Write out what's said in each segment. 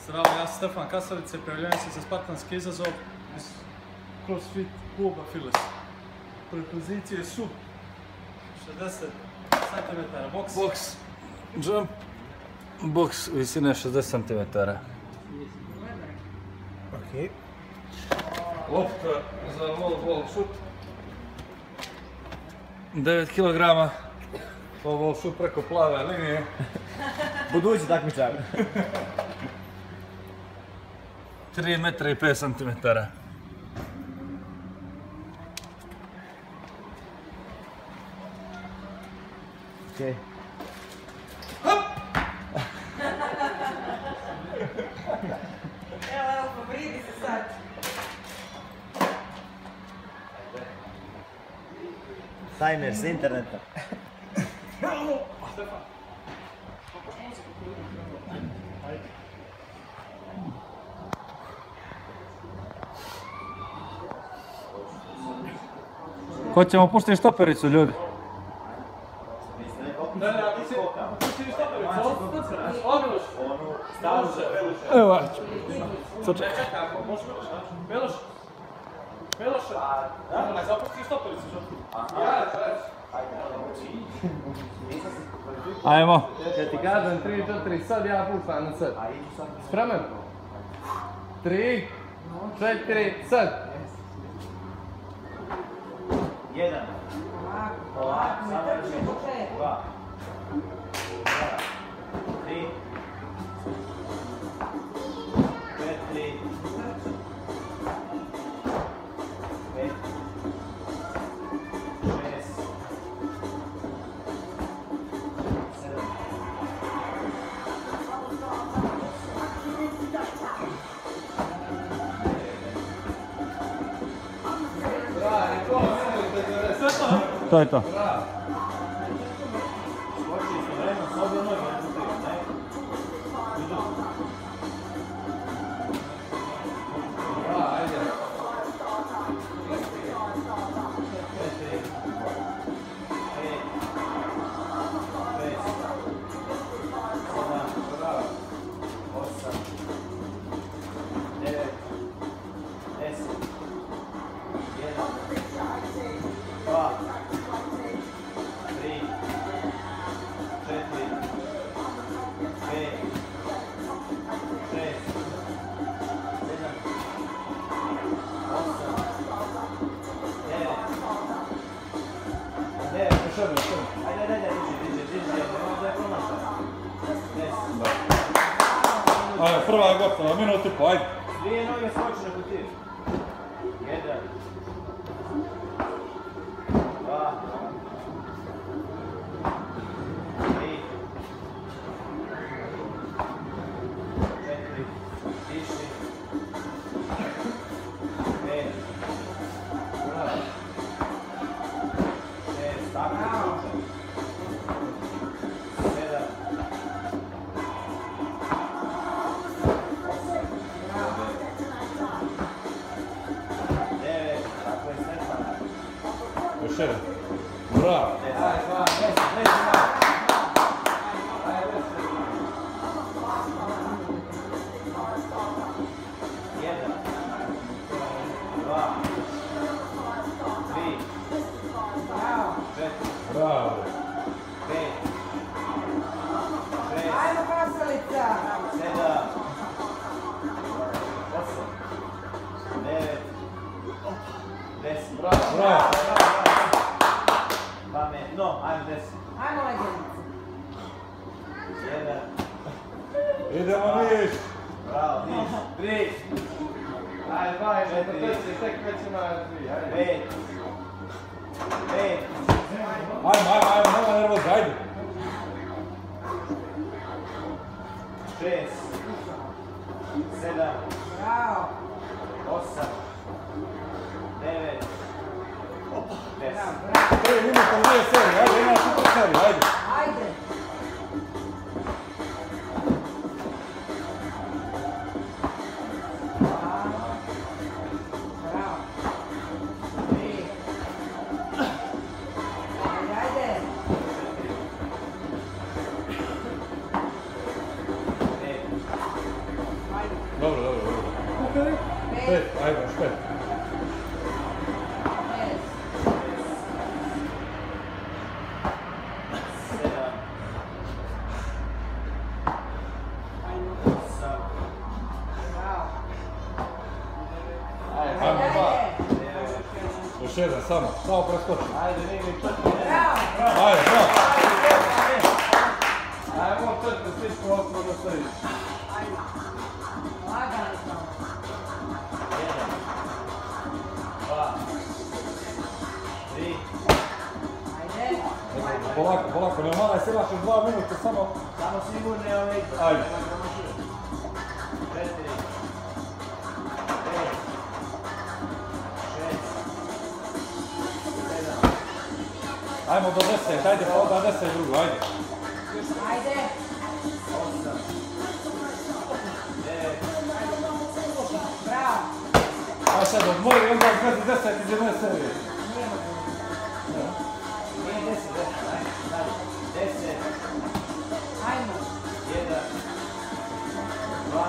Zdravo, ja sam Stefan Kasavice, prijavljujem se za spartanski izazov iz CrossFit kluba Files. Prvi pozicije su 60 cm boks. Boks, jump, boks visine 60 cm. Ok. Lopta za wall shoot. 9 kg. Wall shoot preko plave linije. Budući takmičar. 3 metra i 5 cm. Ok. Evo, povridi se sad. Timer s interneta. Hoćemo pustiti štopericu, ljudi. Evo, Čekaj, možeš Beloš? Beloš? A zapusti štopericu. ajmo. Ja ti kažem 3, 4, sad ja puštam na sad. Spreman? 3, 4, sad. 1. Ovako, ne trči po četu. 2. 3. 4. 5. 6. 7. To je to. Ajde, prva je gotova, minut i po, ajde. Dvije noge skoči na kutiju. 1. 2. 3. 4. Tiši. 5. 6. Tako je. 7. 9. Tako je Stefan. Još jedan. Bravo. 1. 2. 3. 4. Bravo. 5. 6. Ajmo, Kasalica. 7. 8. 9. 10. Bravo. No, ajmo 10. Ajmo, leđenice. 1. Idemo niš. Bravo, niš. 3. Ajde, 2, 4. 4, tek već ima 3, ajde. 5. 5. Ajmo, nema nervoza, ajde. 6. 7. Bravo. 8. 9. 10. Bravo. 3 minuta u 2 serije, ajde, ima super serije, ajde. Ajde. Bravo. 3. Ajde. 5. 6. 7. 8. 9. 10. Bravo. Dobro, dobro, dobro. 5, ajde, još 5. 7, samo preskoči. Ajde, ne mi četiri. Bravo! Ajde, bravo! Ajmo četiri, svi smo osmo da stojiš. Lagano samo. 1, 2, 3. Ajde. Polako, polako, ne moraj se imaš 2 minuta, samo... Samo sigurne ove. Ajde. 4. 5. Ajmo do 10, ajde, pa onda 10 drugo, ajde. Ajde. 8. 9. Bravo. Ajde sad odmori i onda izgledi 10 iz jedne serije. Nije 10, ajde, dalje. 10. Ajmo. 1. 2.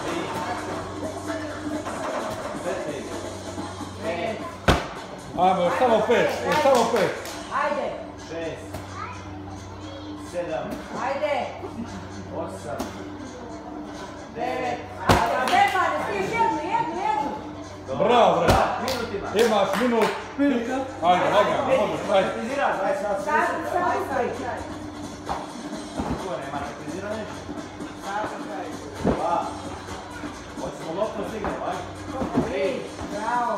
3. 4. 5. Ajmo, još samo 5, još samo 5. Ajde. 6. 7. Ajde. 8. 9. Stefane, stiš jednu. Bravo, bre. Minutima. Imaš minut. Ajde, lagano, možeš, ajde. Kritiziraš, aj sad. Sad. Ko nema kritiziranje? 2. Hoćemo lopno stignemo, ajde. 3. Bravo.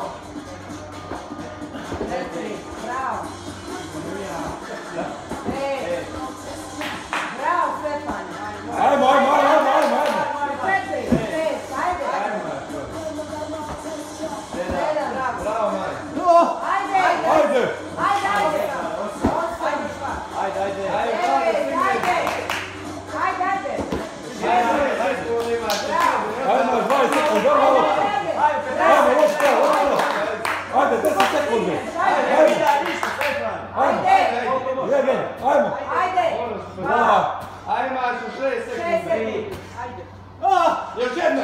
4. Bravo. 5. Bravo, Stefane. Ajmo. 4. 5. Ajde. 7. Bravo, Mari. Ajde. Ajde. Ajde. 8. Ajde. 9. Ajde. Ajmo, 20 sekundi, ajmo lopta. Ajmo lopta, ajde, 10 sekundi. Ajde, jedan, ajmo. Ajde. 2. Ajmo, još 6 sekundi. Ajde. Još jedna.